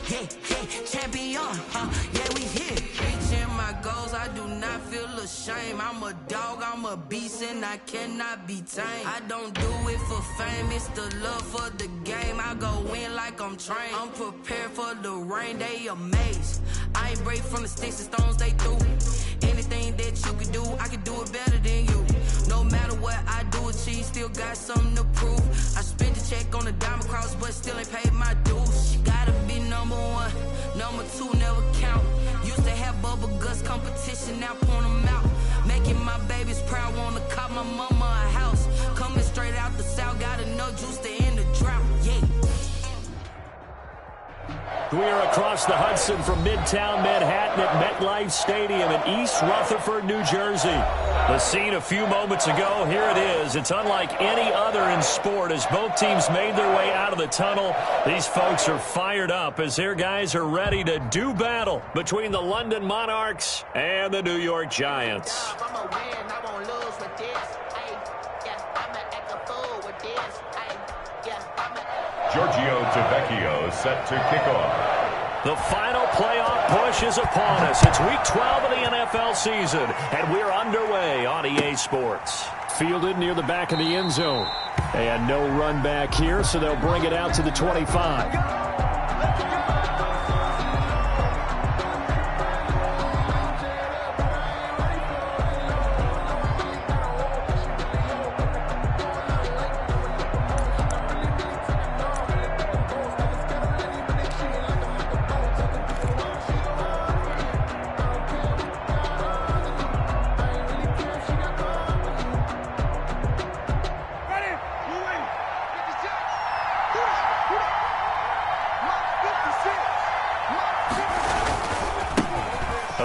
Hey, champion, yeah, we here. Reaching my goals, I do not feel ashamed. I'm a dog, I'm a beast, and I cannot be tamed. I don't do it for fame, it's the love for the game. I go in like I'm trained. I'm prepared for the rain, they amazed. I ain't break from the sticks and stones they threw. Anything that you can do, I can do it better than you. No matter what I do, achieve, still got something to prove. I spent the check on the diamond cross, but still ain't paid my dues. Gotta be number one, number two never count. Used to have bubble guts competition, now point them out. Making my babies proud, wanna cop my mama a house. Coming straight out the south, got enough juice to end the drought, yeah. We are across the Hudson from Midtown Manhattan at MetLife Stadium in East Rutherford, New Jersey. The scene a few moments ago, here it is. It's unlike any other in sport as both teams made their way out of the tunnel. These folks are fired up as their guys are ready to do battle between the London Monarchs and the New York Giants. Giorgio Tavecchio set to kick off. The final playoff push is upon us. It's week 12 of the NFL season, and we're underway on EA Sports. Fielded near the back of the end zone. And no run back here, so they'll bring it out to the 25.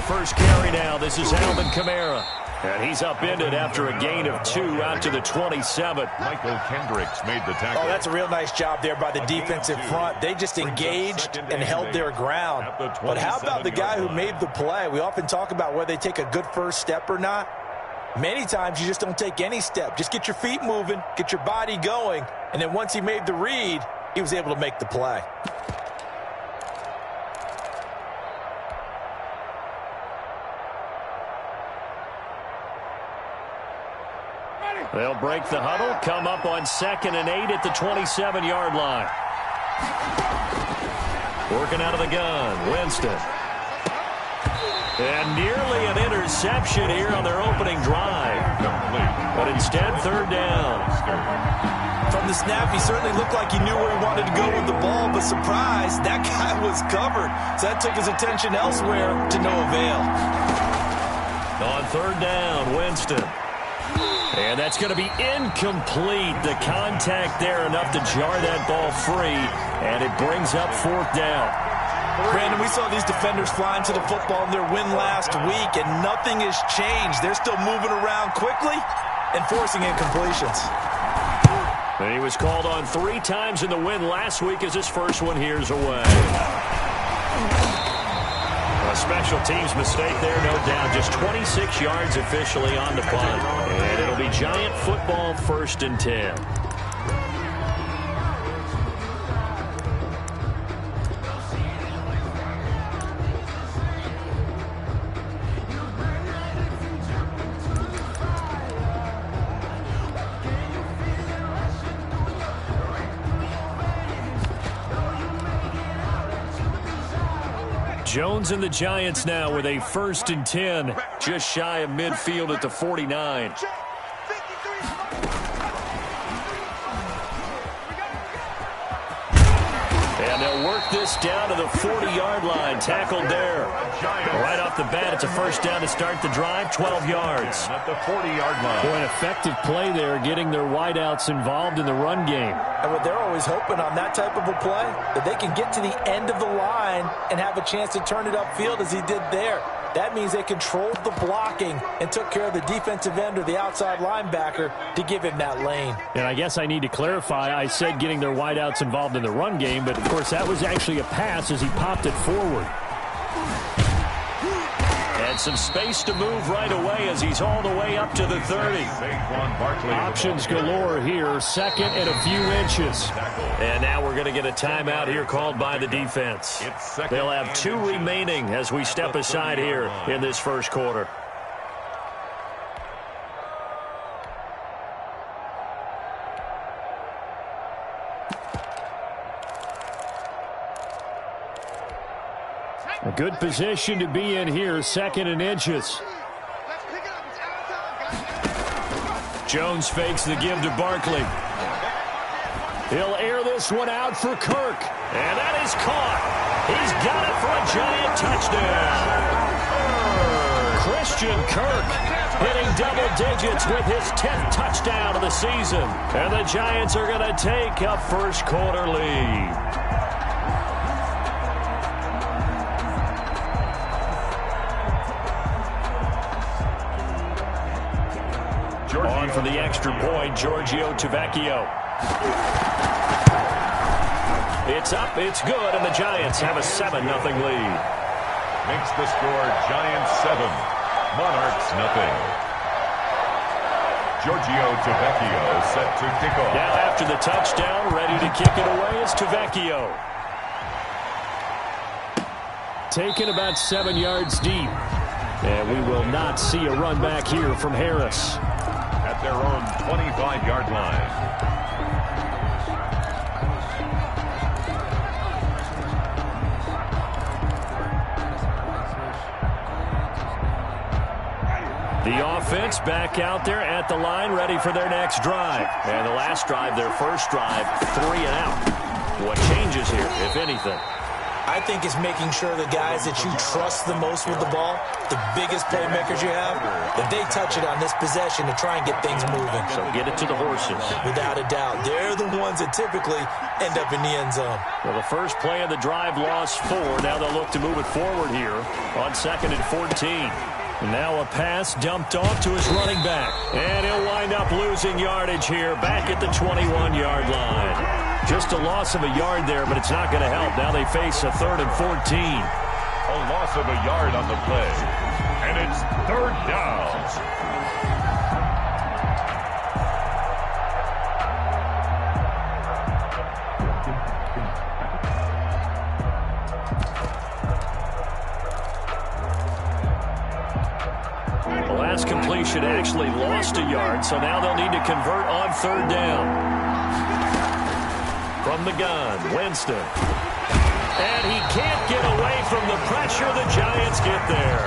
First carry now. This is Alvin Kamara. And he's upended after a gain of 2 out to the 27. Michael Kendricks made the tackle. Oh, that's a real nice job there by the defensive front. They just engaged and held their ground. But how about the guy who made the play? We often talk about whether they take a good first step or not. Many times you just don't take any step. Just get your feet moving, get your body going, and then once he made the read, he was able to make the play. They'll break the huddle, come up on 2nd and 8 at the 27-yard line. Working out of the gun, Winston. And nearly an interception here on their opening drive. But instead, 3rd down. From the snap, he certainly looked like he knew where he wanted to go with the ball, but surprise, that guy was covered. So that took his attention elsewhere to no avail. On 3rd down, Winston. And that's going to be incomplete. The contact there enough to jar that ball free, and it brings up 4th down. Brandon, we saw these defenders flying to the football in their win last week, and nothing has changed. They're still moving around quickly and forcing incompletions. And he was called on 3 times in the win last week as his first one here's away. A special teams mistake there, no doubt. Just 26 yards officially on the punt. And it'll be Giant football, 1st and 10. Jones and the Giants now with a 1st and 10, just shy of midfield at the 49. And they'll work this down to the 40-yard line. Tackled there. Right off the bat, it's a 1st down to start the drive, 12 yards. At the 40-yard line. Boy, an effective play there, getting their wideouts involved in the run game. And what they're always hoping on that type of a play, that they can get to the end of the line and have a chance to turn it upfield as he did there. That means they controlled the blocking and took care of the defensive end or the outside linebacker to give him that lane. And I guess I need to clarify, I said getting their wideouts involved in the run game, but of course that was actually a pass as he popped it forward. And And some space to move right away as he's all the way up to the 30. Options galore here. Second and a few inches. And now we're going to get a timeout here called by the defense. They'll have 2 remaining as we step aside here in this first quarter. A good position to be in here, second and inches. Jones fakes the give to Barkley. He'll air this one out for Kirk. And that is caught. He's got it for a Giant touchdown. Christian Kirk hitting double digits with his 10th touchdown of the season. And the Giants are going to take a first quarter lead. On for the extra point, Giorgio Tavecchio. It's up, it's good, and the Giants have a 7-0 lead. Makes the score Giants 7, Monarchs 0. Giorgio Tavecchio set to kick off. Now after the touchdown, ready to kick it away is Tavecchio. Taken about 7 yards deep. And we will not see a run back here from Harris. At their own 25-yard line. The offense back out there at the line, ready for their next drive. And the last drive, their first drive, 3 and out. What changes here, if anything? I think it's making sure the guys that you trust the most with the ball, the biggest playmakers you have, that they touch it on this possession to try and get things moving. So get it to the horses. Without a doubt. They're the ones that typically end up in the end zone. Well, the first play of the drive lost 4. Now they'll look to move it forward here on 2nd and 14. And now a pass dumped off to his running back. And he'll wind up losing yardage here back at the 21-yard line. Just a loss of a yard there, but it's not going to help. Now they face a 3rd and 14. A loss of a yard on the play. And it's 3rd down. The last completion actually lost a yard, so now they'll need to convert on 3rd down. From the gun, Winston. And he can't get away from the pressure. The Giants get there.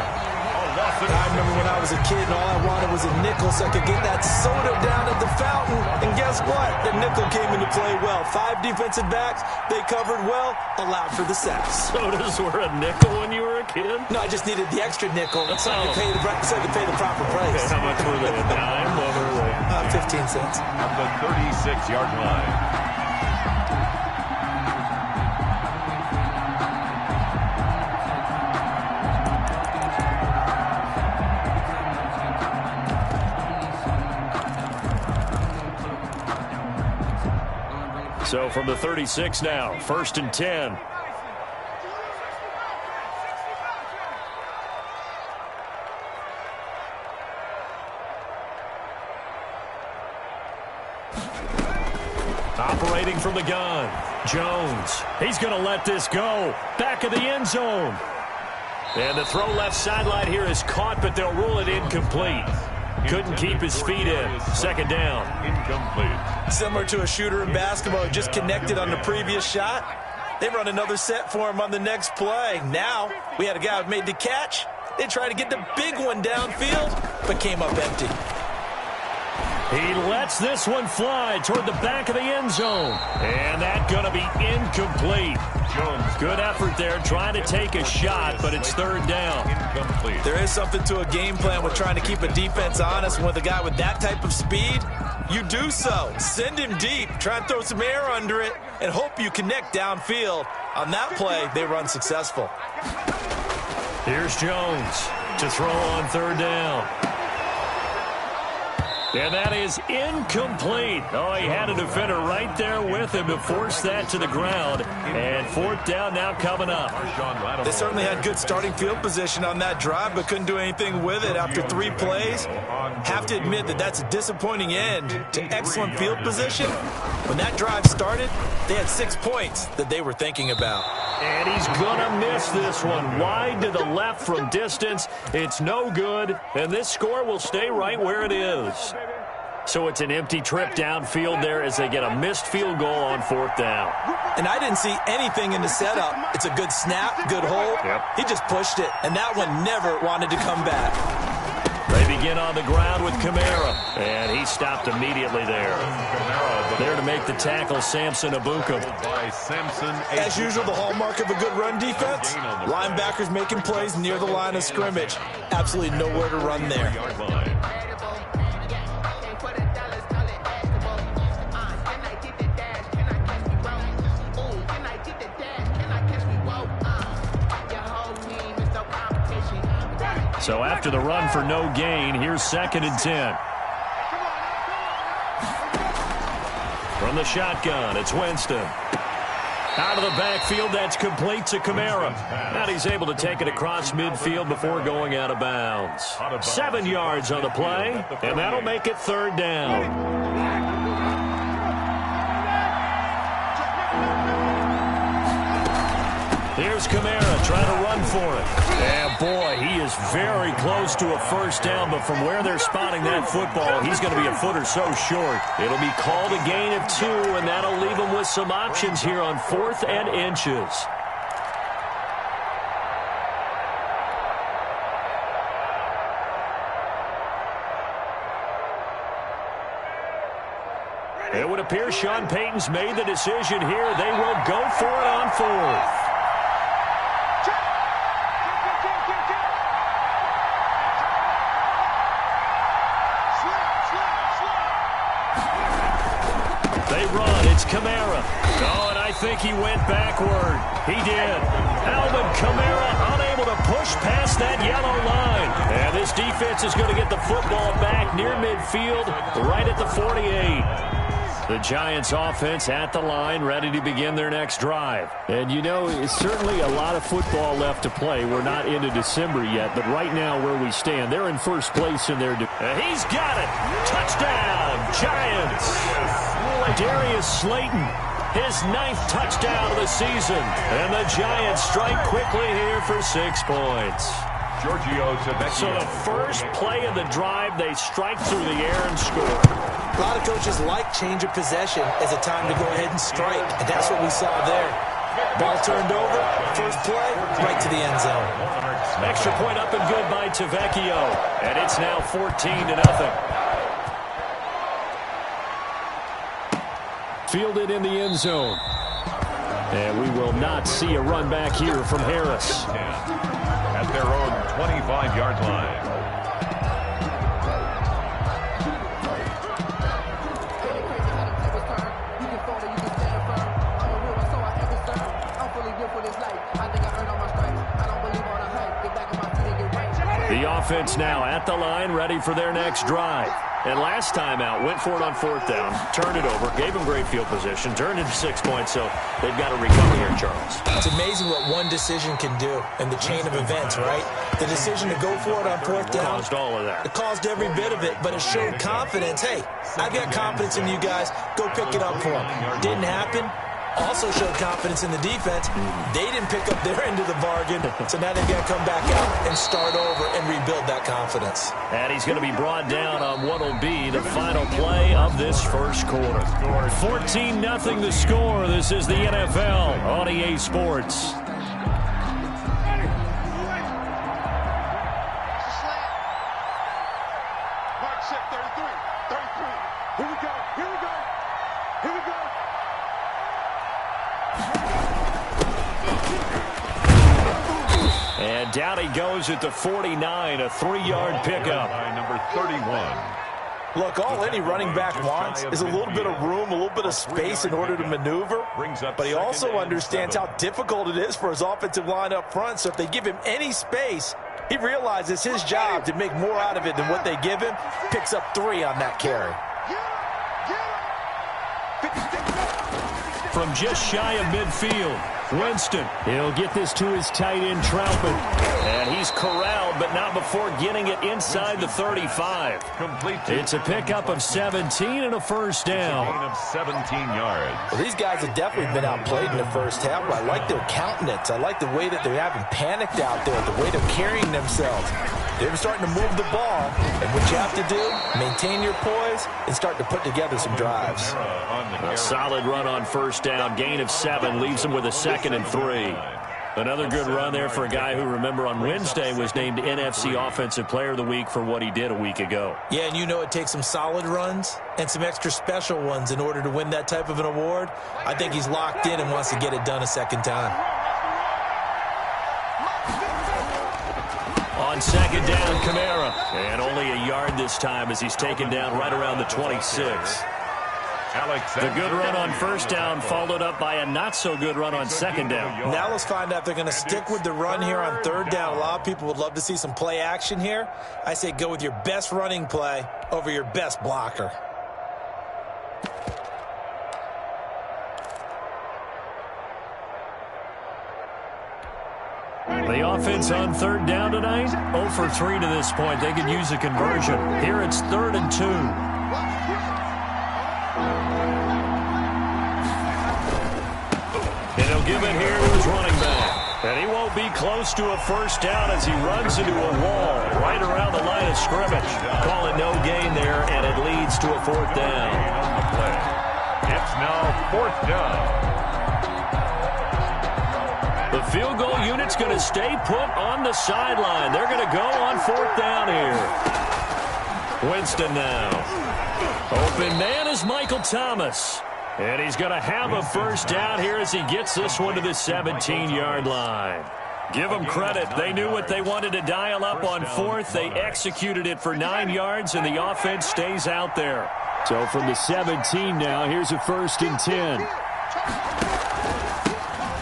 I remember when I was a kid and all I wanted was a nickel so I could get that soda down at the fountain. And guess what? The nickel came into play well. 5 defensive backs. They covered well, allowed for the sacks. Sodas were a nickel when you were a kid? No, I just needed the extra nickel so I could pay the proper price. Okay, how much were they? A dime? What were they? 15 cents. On the 36-yard line. So from the 36 now, 1st and 10. Operating from the gun, Jones. He's going to let this go. Back of the end zone. And the throw left sideline here is caught, but they'll rule it incomplete. Couldn't keep his feet in. 2nd down. Incomplete. Similar to a shooter in basketball who just connected on the previous shot. They run another set for him on the next play. Now, we had a guy who made the catch. They tried to get the big one downfield, but came up empty. He lets this one fly toward the back of the end zone. And that's going to be incomplete. Jones, good effort there, trying to take a shot, but it's 3rd down. Incomplete. There is something to a game plan with trying to keep a defense honest. And with a guy with that type of speed, you do so. Send him deep, try and throw some air under it, and hope you connect downfield. On that play, they run successful. Here's Jones to throw on 3rd down. And that is incomplete. Oh, he had a defender right there with him to force that to the ground. And fourth down now coming up. They certainly had good starting field position on that drive, but couldn't do anything with it after 3 plays. Have to admit that that's a disappointing end to excellent field position. When that drive started, they had 6 points that they were thinking about. And he's going to miss this one. Wide to the left from distance. It's no good. And this score will stay right where it is. So it's an empty trip downfield there as they get a missed field goal on fourth down. And I didn't see anything in the setup. It's a good snap, good hold. Yep. He just pushed it, and that one never wanted to come back. They begin on the ground with Kamara, and he stopped immediately there. There to make the tackle, Samson Abuka. As usual, the hallmark of a good run defense, linebackers making plays near the line of scrimmage. Absolutely nowhere to run there. So after the run for no gain, here's 2nd and 10. From the shotgun, it's Winston. Out of the backfield, that's complete to Kamara. And he's able to take it across midfield before going out of bounds. 7 yards on the play, and that'll make it 3rd down. Here's Kamara trying to run for it. And boy, he is very close to a first down, but from where they're spotting that football, he's going to be a foot or so short. It'll be called a gain of 2, and that'll leave him with some options here on 4th and inches. It would appear Sean Payton's made the decision here. They will go for it on 4th. Kamara. Oh, and I think he went backward. He did. Alvin Kamara unable to push past that yellow line. And this defense is going to get the football back near midfield, right at the 48. The Giants offense at the line, ready to begin their next drive. And you know, it's certainly a lot of football left to play. We're not into December yet, but right now where we stand, they're in first place in their... He's got it. Touchdown, Giants. Darius Slayton, his 9th touchdown of the season. And the Giants strike quickly here for 6 points. So the first play of the drive, they strike through the air and score. A lot of coaches like change of possession as a time to go ahead and strike, and that's what we saw there. Ball turned over, first play, right to the end zone. Extra point up and good by Tavecchio, and it's now 14-0. Fielded in the end zone. And we will not see a run back here from Harris. At their own 25-yard line. The offense now at the line, ready for their next drive. And last time out, went for it on 4th down, turned it over, gave them great field position, turned it to 6 points, so they've got to recover here, Charles. It's amazing what one decision can do in the chain of events, right? The decision to go for it on 4th down. Caused all of that. It caused every bit of it, but it showed confidence. Hey, I've got confidence in you guys. Go pick it up for them. Didn't happen. Also showed confidence in the defense. They didn't pick up their end of the bargain, so now they've got to come back out and start over and rebuild that confidence. And he's going to be brought down on what will be the final play of this first quarter. 14-0 the score. This is the NFL on EA Sports. And down he goes at the 49, a 3-yard pickup. Number 31. Look, all any running back wants is a little bit of room, a little bit of space in order to maneuver. But he also understands how difficult it is for his offensive line up front. So if they give him any space, He realizes his job to make more out of it than what they give him. Picks up 3 on that carry. From just shy of midfield, Winston. He'll get this to his tight end, Troutman. And he's corralled, but not before getting it inside the 35. It's a pickup of 17 and a first down. Gain of 17 yards. Well, these guys have definitely been outplayed in the first half, but I like their countenance. I like the way that they haven't panicked out there, the way they're carrying themselves. They're starting to move the ball, and what you have to do, maintain your poise and start to put together some drives. A solid run on first down. Gain of 7 leaves them with a 2nd and 3. Another good run there for a guy who, remember, on Wednesday was named NFC Offensive Player of the Week for what he did a week ago. Yeah, and you know it takes some solid runs and some extra special ones in order to win that type of an award. I think he's locked in and wants to get it done a second time. On second down, Kamara. And only a yard this time as he's taken down right around the 26. The good run on first down followed up by a not-so-good run on second down. Now let's find out if they're going to stick with the run here on third down. A lot of people would love to see some play action here. I say go with your best running play over your best blocker. The offense on third down tonight, 0 for 3 to this point. They could use a conversion. Here it's 3rd and 2. And he'll give it here to his running back. And he won't be close to a first down as he runs into a wall right around the line of scrimmage. Call it no gain there, and it leads to a 4th down. It's now 4th down. The field goal unit's going to stay put on the sideline. They're going to go on 4th down here. Winston now. Open man is Michael Thomas. And he's going to have a first down here as he gets this one to the 17-yard line. Give them credit. They knew what they wanted to dial up on 4th. They executed it for 9 yards, and the offense stays out there. So from the 17 now, here's a 1st and 10.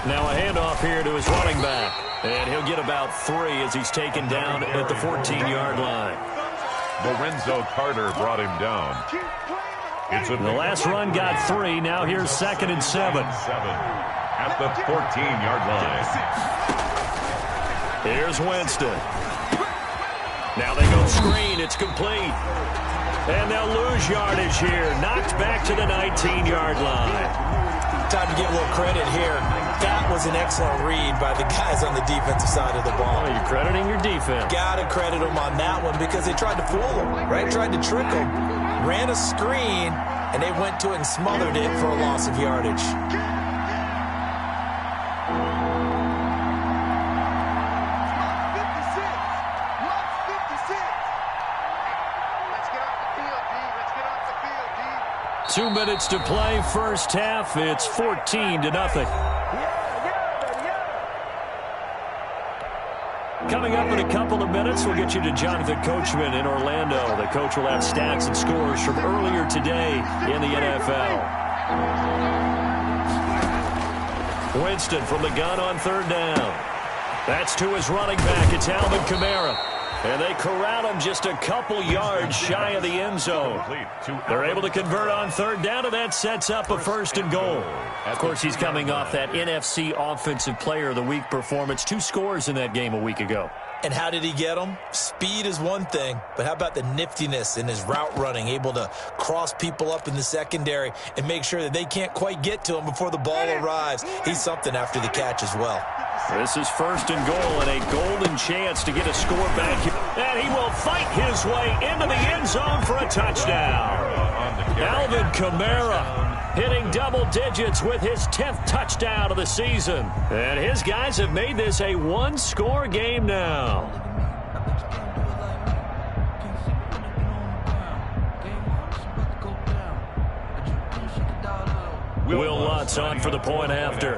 Now a handoff here to his running back. And he'll get about 3 as he's taken down at the 14-yard line. Lorenzo Carter brought him down. The last run got 3. Now here's 2nd and 7. At the 14-yard line. Here's Winston. Now they go screen. It's complete. And they'll lose yardage here. Knocked back to the 19-yard line. Time to give a little credit here. That was an excellent read by the guys on the defensive side of the ball. Oh, you're crediting your defense. Got to credit them on that one because they tried to fool them, right? Tried to trick them. Ran a screen, and they went to it and smothered it for a loss of yardage. Let's 2 minutes to play first half. It's 14-0. Coming up in a couple of minutes, we'll get you to Jonathan Coachman in Orlando. The coach will have stats and scores from earlier today in the NFL. Winston from the gun on third down. That's to his running back. It's Alvin Kamara. And they corral him just a couple yards shy of the end zone. They're able to convert on third down, and that sets up a 1st and goal. Of course, he's coming off that NFC Offensive Player of the Week performance. 2 scores in that game a week ago. And how did he get them? Speed is one thing, but how about the niftiness in his route running, able to cross people up in the secondary and make sure that they can't quite get to him before the ball arrives. He's something after the catch as well. This is 1st and goal and a golden chance to get a score back here. And he will fight his way into the end zone for a touchdown. Alvin Kamara hitting double digits with his 10th touchdown of the season. And his guys have made this a 1-score game now. Will Lutz on for the point after.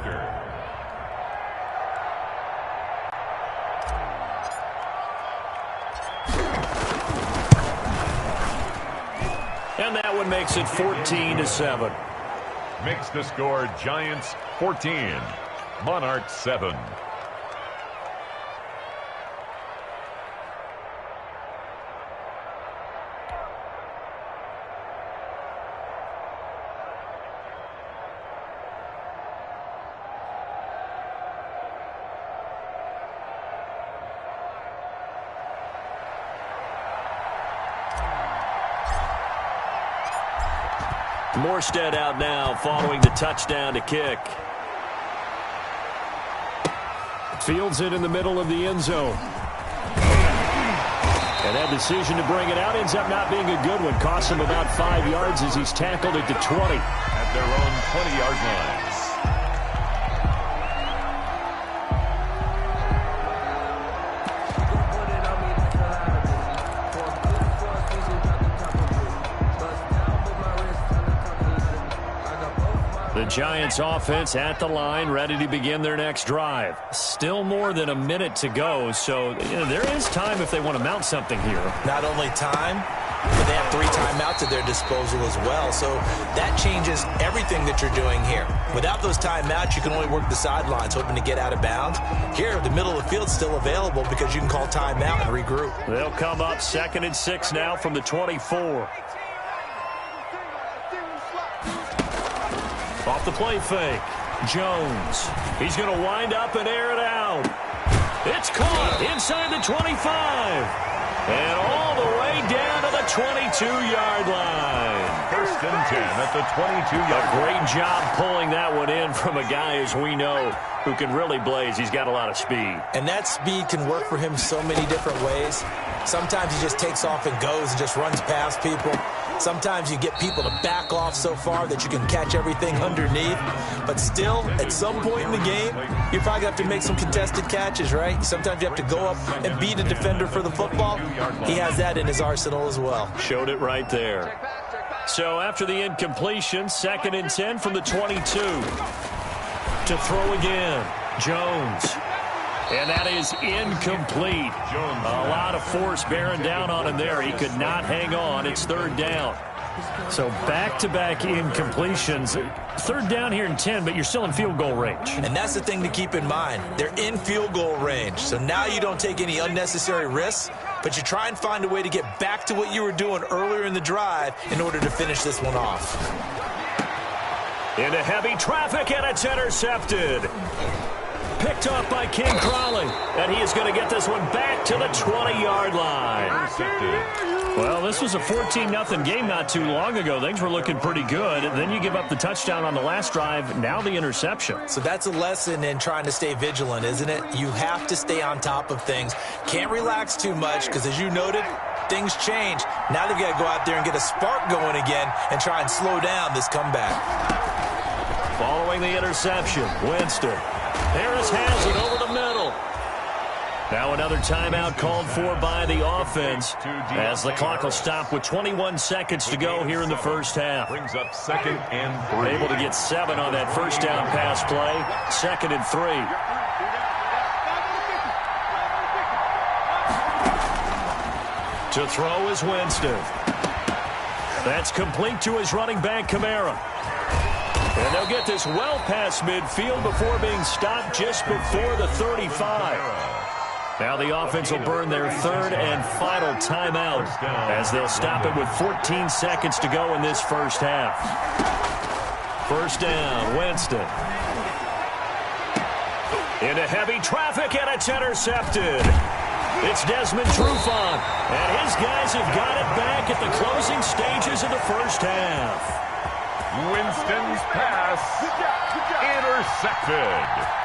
And that one makes it 14-7. Makes the score Giants 14, Monarchs 7. Morstead out now following the touchdown to kick. Fields it in the middle of the end zone. And that decision to bring it out ends up not being a good one. Costs him about 5 yards as he's tackled at the 20. At their own 20-yard line. The Giants offense at the line, ready to begin their next drive. Still more than a minute to go, so there is time if they want to mount something here. Not only time, but they have 3 timeouts at their disposal as well, so that changes everything that you're doing here. Without those timeouts, you can only work the sidelines, hoping to get out of bounds. Here, the middle of the field's still available because you can call timeout and regroup. They'll come up 2nd and 6 now from the 24. Off the play fake. Jones. He's going to wind up and air it out. It's caught inside the 25. And all the way down to the 22-yard line. 1st and 10 at the 22-yard line. Great job pulling that one in from a guy, as we know, who can really blaze. He's got a lot of speed. And that speed can work for him so many different ways. Sometimes he just takes off and goes and just runs past people. Sometimes you get people to back off so far that you can catch everything underneath. But still, at some point in the game, you're probably going to have to make some contested catches, right? Sometimes you have to go up and beat a defender for the football. He has that in his arsenal as well. Showed it right there. So after the incompletion, 2nd and 10 from the 22. To throw again, Jones. And that is incomplete. A lot of force bearing down on him there. He could not hang on. It's 3rd down. So back-to-back incompletions. 3rd down here in 10, but you're still in field goal range. And that's the thing to keep in mind. They're in field goal range. So now you don't take any unnecessary risks, but you try and find a way to get back to what you were doing earlier in the drive in order to finish this one off. Into heavy traffic, and it's intercepted. Picked up by King Crowley, and he is going to get this one back to the 20-yard line. Well, this was a 14-0 game not too long ago. Things were looking pretty good. Then you give up the touchdown on the last drive, now the interception. So that's a lesson in trying to stay vigilant, isn't it? You have to stay on top of things. Can't relax too much because, as you noted, things change. Now they've got to go out there and get a spark going again and try and slow down this comeback. Following the interception, Winston. Harris has it over the middle. Now another timeout called for by the offense as the clock will stop with 21 seconds to go here in the first half. Brings up 2nd and 3. Able to get 7 on that first down pass play. 2nd and 3. To throw is Winston. That's complete to his running back, Kamara. And they'll get this well past midfield before being stopped just before the 35. Now the offense will burn their 3rd and final timeout as they'll stop it with 14 seconds to go in this first half. First down, Winston. Into heavy traffic, and it's intercepted. It's Desmond Trufant, and his guys have got it back at the closing stages of the first half. Winston's pass intercepted.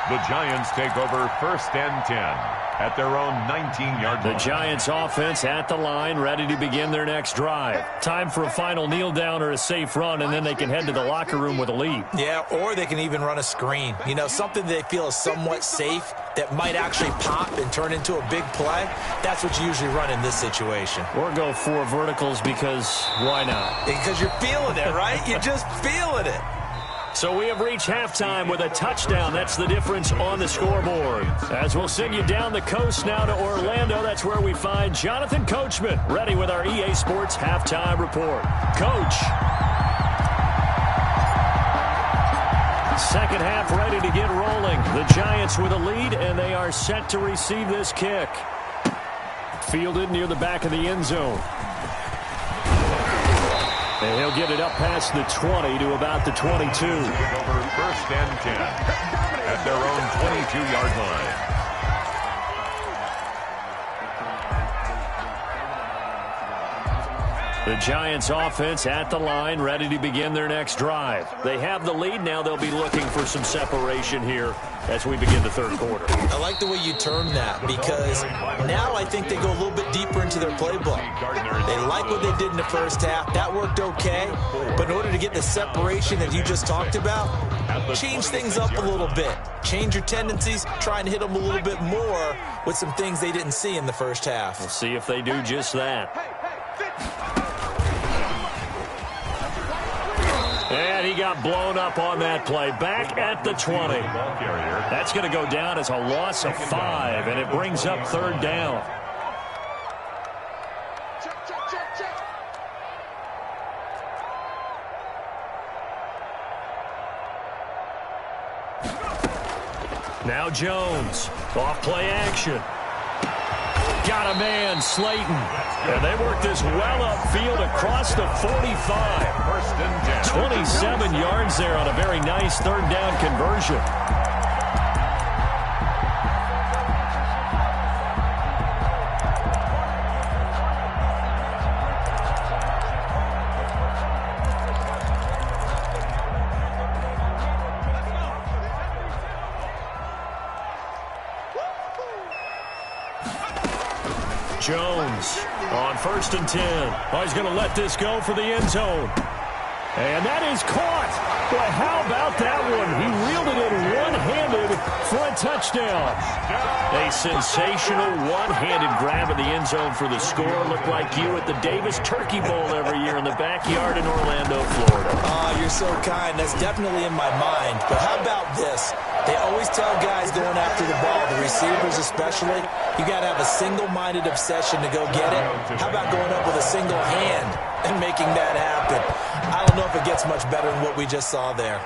The Giants take over 1st and 10 at their own 19-yard line. The Giants offense at the line, ready to begin their next drive. Time for a final kneel down or a safe run, and then they can head to the locker room with a lead. Yeah, or they can even run a screen. You know, something they feel is somewhat safe that might actually pop and turn into a big play. That's what you usually run in this situation. Or go 4 verticals because why not? Because you're feeling it, right? You're just feeling it. So we have reached halftime with a touchdown. That's the difference on the scoreboard. As we'll send you down the coast now to Orlando, that's where we find Jonathan Coachman, ready with our EA Sports Halftime Report. Coach. Second half ready to get rolling. The Giants with a lead, and they are set to receive this kick. Fielded near the back of the end zone. And he'll get it up past the 20 to about the 22. Over 1st and 10 at their own 22-yard line. The Giants offense at the line, ready to begin their next drive. They have the lead. Now they'll be looking for some separation here as we begin the third quarter. I like the way you term that, because now I think they go a little bit deeper into their playbook. They like what they did in the first half. That worked okay. But in order to get the separation that you just talked about, change things up a little bit. Change your tendencies. Try and hit them a little bit more with some things they didn't see in the first half. We'll see if they do just that. And he got blown up on that play. Back at the 20. That's going to go down as a loss of 5, and it brings up third down. Now Jones, off play action. Got a man, Slayton. And they work this well upfield across the 45. 27 yards there on a very nice third down conversion. Jones on 1st and 10. Oh, he's going to let this go for the end zone. And that is caught. Boy, how about that one? He reeled it in one-handed for a touchdown. A sensational one-handed grab in the end zone for the score. Looked like you at the Davis Turkey Bowl every year in the backyard in Orlando, Florida. Oh, you're so kind. That's definitely in my mind. But how about this? They always tell guys going after the ball, the receivers especially, you got to have a single-minded obsession to go get it. How about going up with a single hand and making that happen? I don't know if it gets much better than what we just saw there.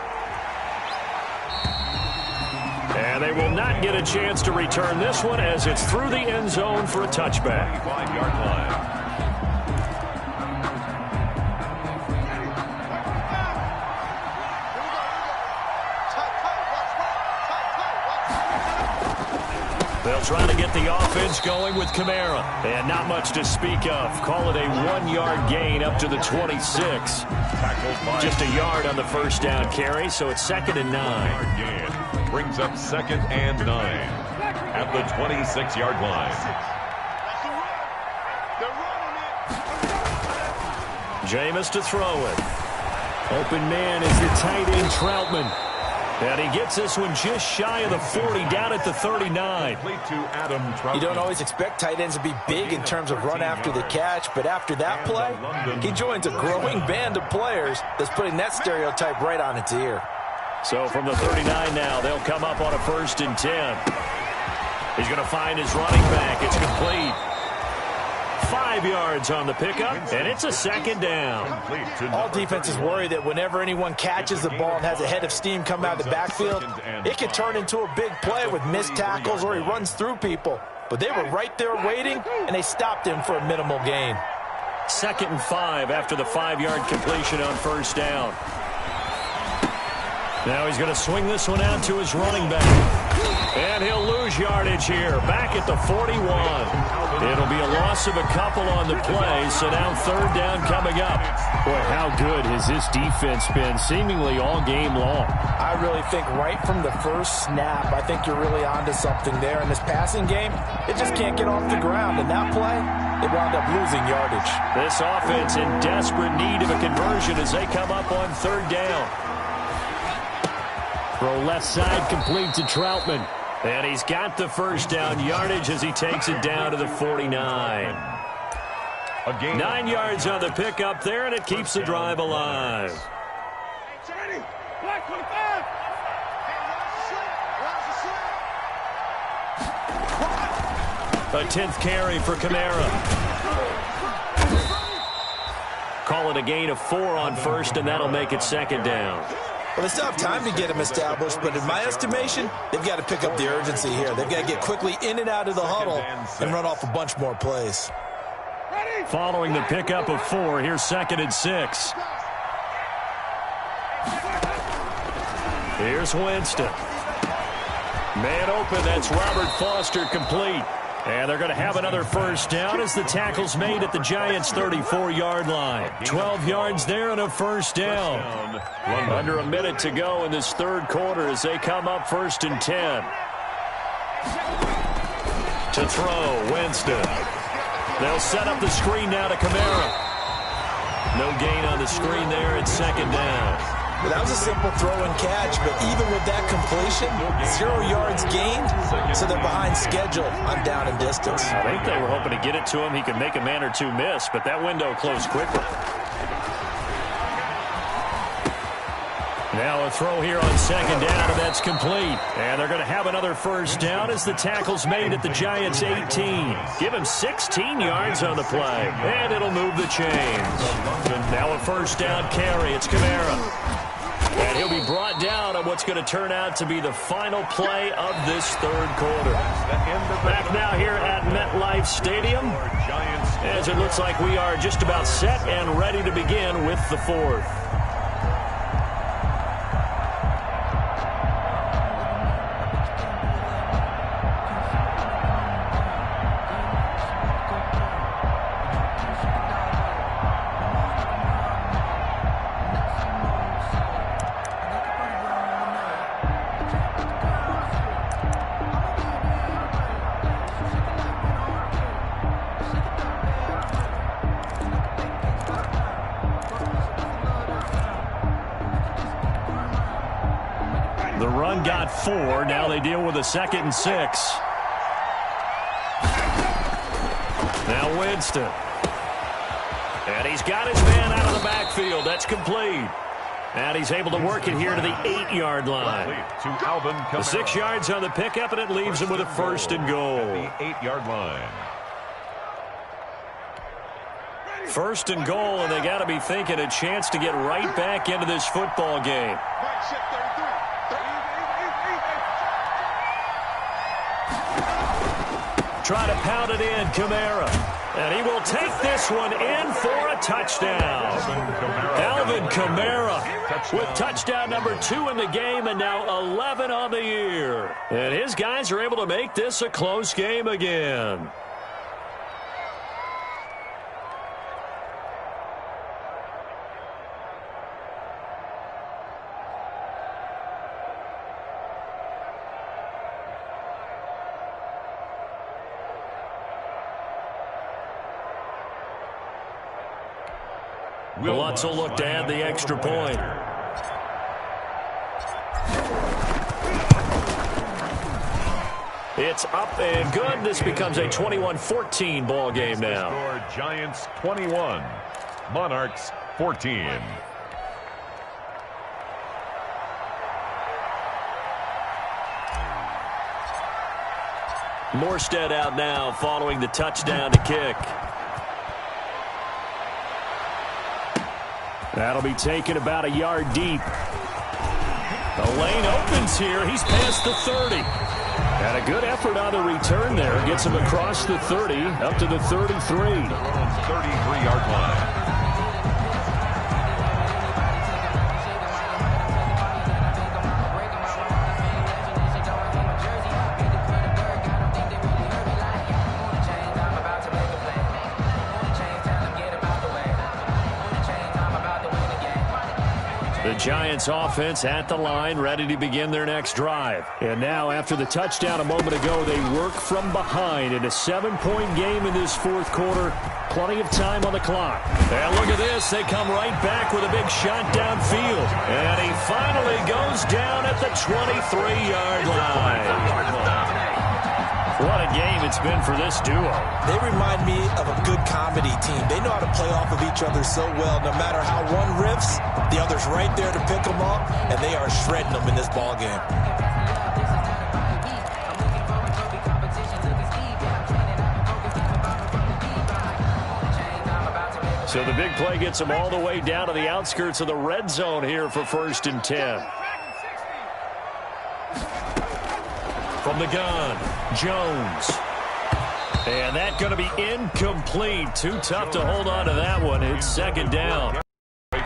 And they will not get a chance to return this one as it's through the end zone for a touchback. 5-yard line. They'll try to get the offense going with Kamara. And not much to speak of. Call it a 1-yard gain up to the 26. Just a yard on the first down carry, so it's 2nd and 9. Brings up 2nd and 9 at the 26-yard line. Jameis to throw it. Open man is the tight end Troutman. And he gets this one just shy of the 40, down at the 39. You don't always expect tight ends to be big in terms of run after the catch, but after that play, he joins a growing band of players that's putting that stereotype right on its ear. So from the 39 now, they'll come up on a 1st and 10. He's going to find his running back. It's complete. 5 yards on the pickup, and it's a 2nd down. All defenses worry that whenever anyone catches the ball and has a head of steam come out of the backfield, it can turn into a big play with missed tackles or he runs through people. But they were right there waiting, and they stopped him for a minimal gain. 2nd and 5 after the 5-yard completion on 1st down. Now he's going to swing this one out to his running back. And he'll lose yardage here, back at the 41. It'll be a loss of a couple on the play, so now 3rd down coming up. Boy, how good has this defense been seemingly all game long? I really think right from the first snap, I think you're really onto something there. In this passing game, it just can't get off the ground. And that play, they wound up losing yardage. This offense in desperate need of a conversion as they come up on 3rd down. Throw left side complete to Troutman. And he's got the 1st down yardage as he takes it down to the 49. 9 yards on the pickup there, and it keeps the drive alive. A 10th carry for Kamara. Call it a gain of 4 on 1st, and that'll make it 2nd down. Well, they still have time to get him established, but in my estimation, they've got to pick up the urgency here. They've got to get quickly in and out of the huddle and run off a bunch more plays. Following the pickup of 4, here's 2nd and 6. Here's Winston. Man open, that's Robert Foster complete. And they're going to have another first down as the tackle's made at the Giants' 34-yard line. 12 yards there and a first down. Under a minute to go in this third quarter as they come up 1st and 10. To throw, Winston. They'll set up the screen now to Kamara. No gain on the screen there. It's 2nd down. Well, that was a simple throw and catch, but even with that completion, 0 yards gained, so they're behind schedule on down and distance. I think they were hoping to get it to him. He could make a man or two miss, but that window closed quickly. Now a throw here on 2nd down, and that's complete. And they're going to have another first down as the tackle's made at the Giants' 18. Give him 16 yards on the play, and it'll move the chains. Now a first down carry. It's Kamara. And he'll be brought down on what's going to turn out to be the final play of this third quarter. Back now here at MetLife Stadium, as it looks like we are just about set and ready to begin with the fourth. The run got 4. Now they deal with a 2nd and 6. Now Winston. And he's got his man out of the backfield. That's complete. And he's able to work it here to the 8-yard line. The 6 yards on the pickup, and it leaves him with a 1st and goal. The 8-yard line. 1st and goal, and they got to be thinking a chance to get right back into this football game. Try to pound it in, Kamara. And he will take this one in for a touchdown. Alvin Kamara with touchdown number 2 in the game and now 11 on the year. And his guys are able to make this a close game again. Lutz will look to add the extra point. It's up and good. This becomes a 21-14 ball game now. Score Giants 21, Monarchs 14. Morstead out now following the touchdown to kick. That'll be taken about a yard deep. The lane opens here. He's past the 30. And a good effort on the return there. Gets him across the 30 up to the 33. 33-yard line. Giants offense at the line, ready to begin their next drive. And now, after the touchdown a moment ago, they work from behind in a 7-point game in this fourth quarter. Plenty of time on the clock. And look at this. They come right back with a big shot downfield. And he finally goes down at the 23-yard line. What a game it's been for this duo. They remind me of a good comedy team. They know how to play off of each other so well. No matter how one riffs, the other's right there to pick them up, and they are shredding them in this ball game. So the big play gets them all the way down to the outskirts of the red zone here for 1st and 10. From the gun, Jones. And that's going to be incomplete. Too tough to hold on to that one. It's 2nd down.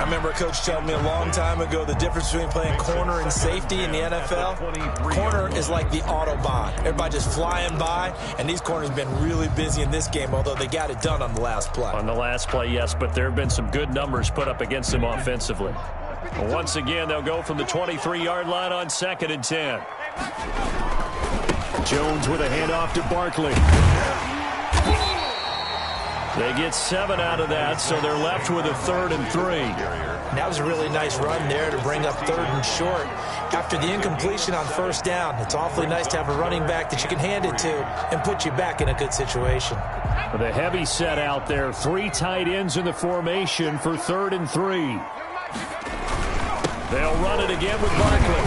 remember a coach telling me a long time ago the difference between playing corner and safety in the NFL. Corner is like the Autobahn. Everybody just flying by, and these corners have been really busy in this game, although they got it done on the last play. On the last play, yes, but there have been some good numbers put up against them offensively. Well, once again, they'll go from the 23-yard line on 2nd and 10. Jones with a handoff to Barkley. They get 7 out of that, so they're left with a 3rd and 3. That was a really nice run there to bring up 3rd and short. After the incompletion on 1st down, it's awfully nice to have a running back that you can hand it to and put you back in a good situation. With a heavy set out there, 3 tight ends in the formation for 3rd and 3. They'll run it again with Barkley.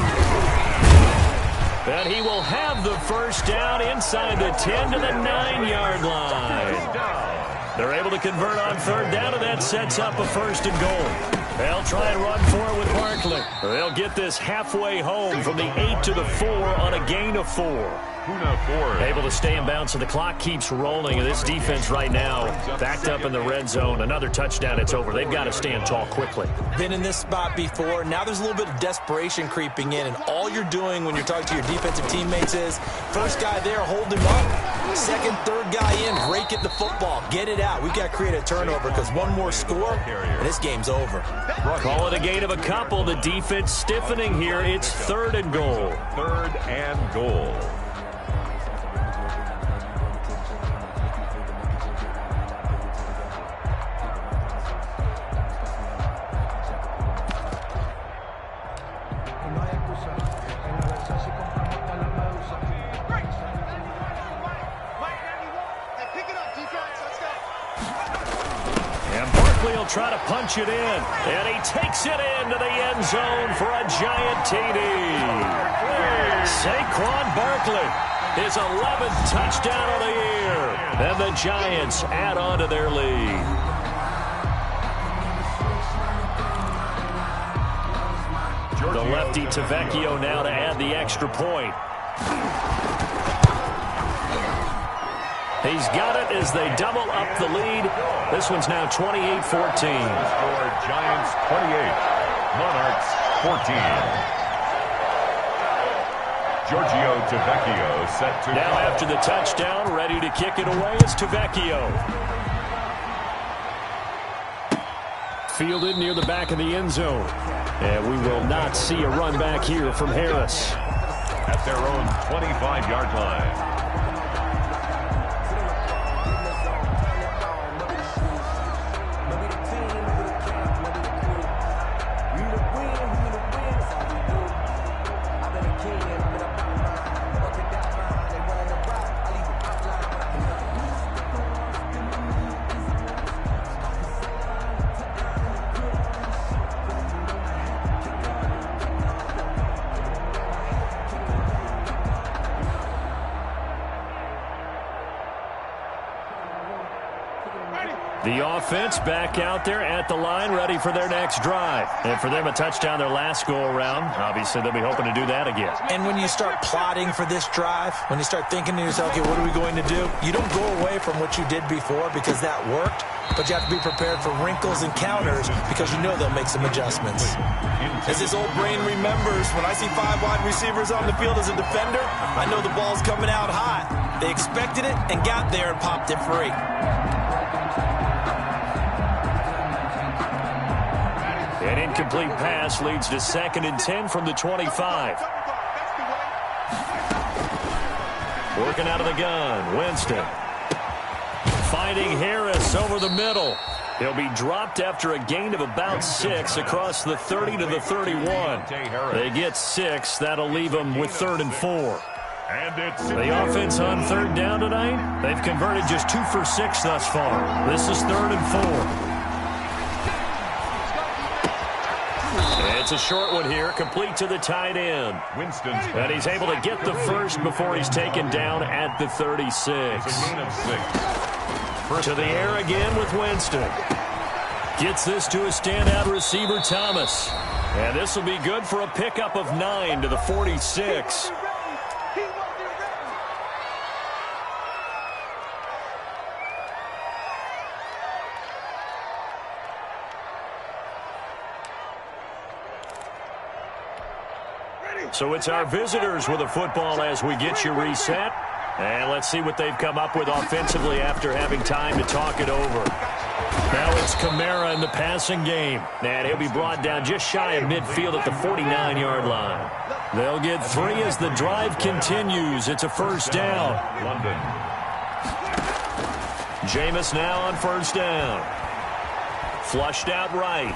And he will have the 1st down inside the 10 to the 9-yard line. They're able to convert on 3rd down, and that sets up a 1st and goal. They'll try and run for it with Barkley. They'll get this halfway home from the 8 to the 4 on a gain of 4. Able to stay in bounds, so the clock keeps rolling. And this defense right now backed up in the red zone. Another touchdown, it's over. They've got to stand tall quickly. Been in this spot before. Now there's a little bit of desperation creeping in, and all you're doing when you're talking to your defensive teammates is, first guy there, hold him up. Second, third guy in, rake at the football. Get it out. We've got to create a turnover because one more score, and this game's over. Call it a gain of a couple. The defense stiffening here. It's 3rd and goal. 3rd and goal. Try to punch it in, and he takes it into the end zone for a giant TD. Saquon Barkley, his 11th touchdown of the year, and the Giants add on to their lead. The lefty Tavecchio now to add the extra point. He's got it as they double up the lead. This one's now 28-14. Score Giants 28, Monarchs 14. Giorgio Tavecchio set to... Now after the touchdown, ready to kick it away is Tavecchio. Fielded near the back of the end zone. And we will not see a run back here from Harris. At their own 25-yard line. The offense back out there at the line, ready for their next drive. And for them, a touchdown their last go-around. Obviously, they'll be hoping to do that again. And when you start plotting for this drive, when you start thinking to yourself, okay, what are we going to do? You don't go away from what you did before because that worked, but you have to be prepared for wrinkles and counters because you know they'll make some adjustments. As this old brain remembers, when I see 5 wide receivers on the field as a defender, I know the ball's coming out hot. They expected it and got there and popped it free. An incomplete pass leads to 2nd and 10 from the 25. Working out of the gun, Winston. Finding Harris over the middle. He'll be dropped after a gain of about 6 across the 30 to the 31. They get 6. That'll leave them with 3rd and 4. The offense on 3rd down tonight, they've converted just 2 for 6 thus far. This is 3rd and 4. It's a short one here, complete to the tight end. And he's able to get the first before he's taken down at the 36. To the air again with Winston. Gets this to a standout receiver, Thomas. And this will be good for a pickup of 9 to the 46. So it's our visitors with a football as we get you reset. And let's see what they've come up with offensively after having time to talk it over. Now it's Kamara in the passing game. And he'll be brought down just shy of midfield at the 49-yard line. They'll get 3 as the drive continues. It's a first down. London. Jameis now on first down. Flushed out right.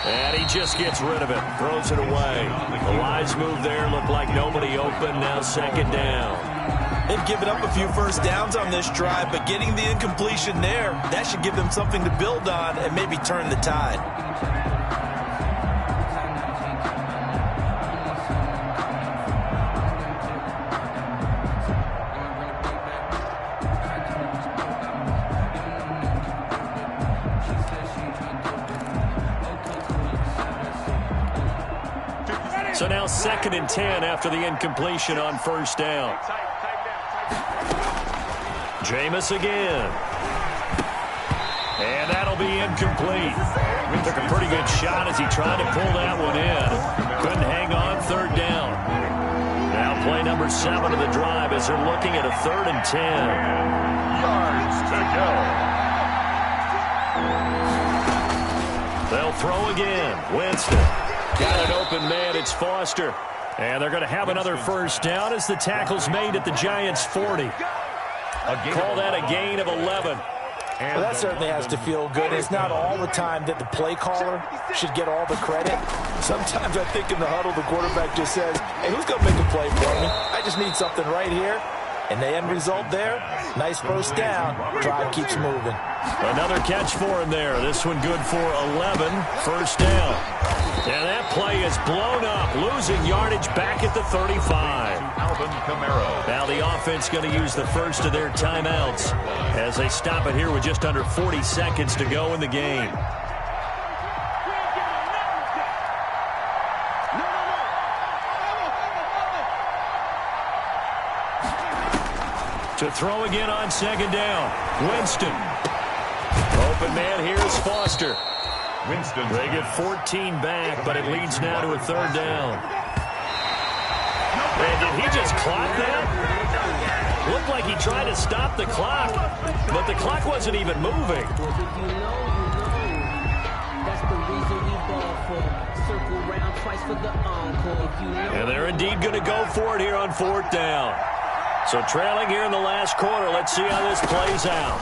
And he just gets rid of it. Throws it away. The wise move there. Looked like nobody open. Now second down. They've given up a few first downs on this drive, but getting the incompletion there, that should give them something to build on and maybe turn the tide. So now 2nd and 10 after the incompletion on first down. Jameis again. And that'll be incomplete. Took a pretty good shot as he tried to pull that one in. Couldn't hang on, third down. Now play number 7 of the drive as they're looking at a 3rd and 10. Yards to go. They'll throw again. Winston. Got an open man. It's Foster. And they're going to have another first down as the tackle's made at the Giants' 40. Call that a gain of 11. Well, that certainly has to feel good. It's not all the time that the play caller should get all the credit. Sometimes I think in the huddle, the quarterback just says, hey, who's going to make a play for me? I just need something right here. And the end result there, nice first down. Drive keeps moving. Another catch for him there. This one good for 11. First down. And that play is blown up. Losing yardage back at the 35. Alvin Kamara. Now the offense going to use the first of their timeouts as they stop it here with just under 40 seconds to go in the game. To throw again on second down. Winston. Open man here is Foster. Winston. They get 14 back, but it leads now to a 3rd down. And did he just clock that? Looked like he tried to stop the clock, but the clock wasn't even moving. And they're indeed going to go for it here on 4th down. So trailing here in the last quarter. Let's see how this plays out.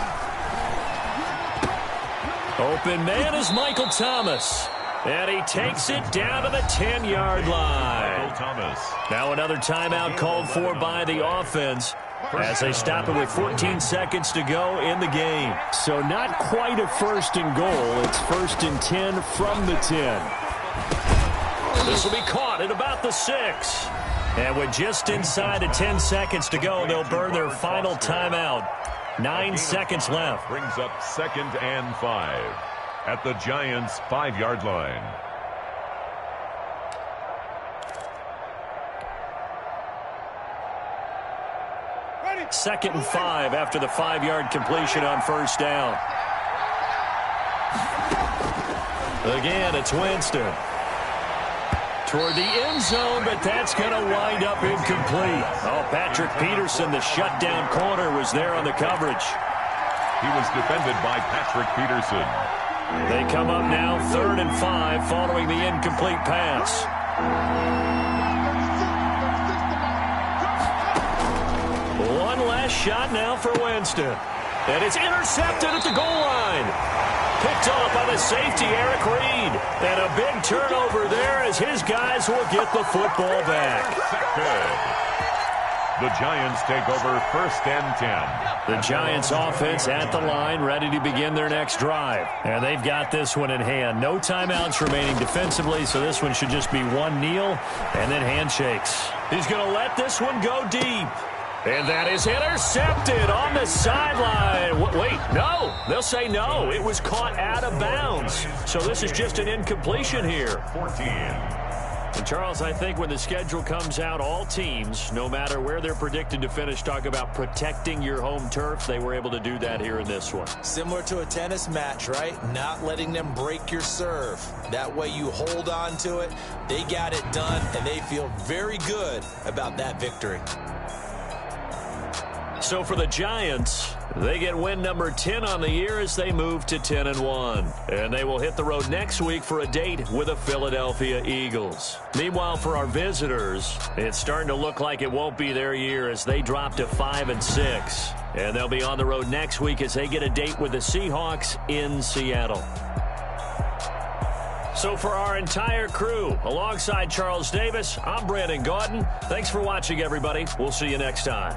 Open man is Michael Thomas. And he takes it down to the 10-yard line. Thomas. Now another timeout called for by the offense as they stop it with 14 seconds to go in the game. So not quite a 1st and goal. It's 1st and 10 from the 10. This will be caught at about the 6. And with just inside of 10 seconds to go, they'll burn their final timeout. 9 seconds left. Brings up 2nd and 5 at the Giants' 5-yard line. Ready. 2nd and 5 after the 5-yard completion on first down. Again, it's Winston. Toward the end zone, but that's going to wind up incomplete. Oh, Patrick Peterson, the shutdown corner, was there on the coverage. He was defended by Patrick Peterson. They come up now 3rd and 5 following the incomplete pass. One last shot now for Winston. And it's intercepted at the goal line. Picked off by the safety, Eric Reed. And a big turnover there as his guys will get the football back. The Giants take over 1st and 10. The Giants offense at the line, ready to begin their next drive. And they've got this one in hand. No timeouts remaining defensively, so this one should just be one kneel and then handshakes. He's going to let this one go deep. And that is intercepted on the sideline. Wait, no. They'll say no. It was caught out of bounds. So this is just an incompletion here. 14. And Charles, I think when the schedule comes out, all teams, no matter where they're predicted to finish, talk about protecting your home turf. They were able to do that here in this one. Similar to a tennis match, right? Not letting them break your serve. That way you hold on to it. They got it done, and they feel very good about that victory. So for the Giants, they get win number 10 on the year as they move to 10-1. And they will hit the road next week for a date with the Philadelphia Eagles. Meanwhile, for our visitors, it's starting to look like it won't be their year as they drop to 5-6. And they'll be on the road next week as they get a date with the Seahawks in Seattle. So for our entire crew, alongside Charles Davis, I'm Brandon Gaudin. Thanks for watching, everybody. We'll see you next time.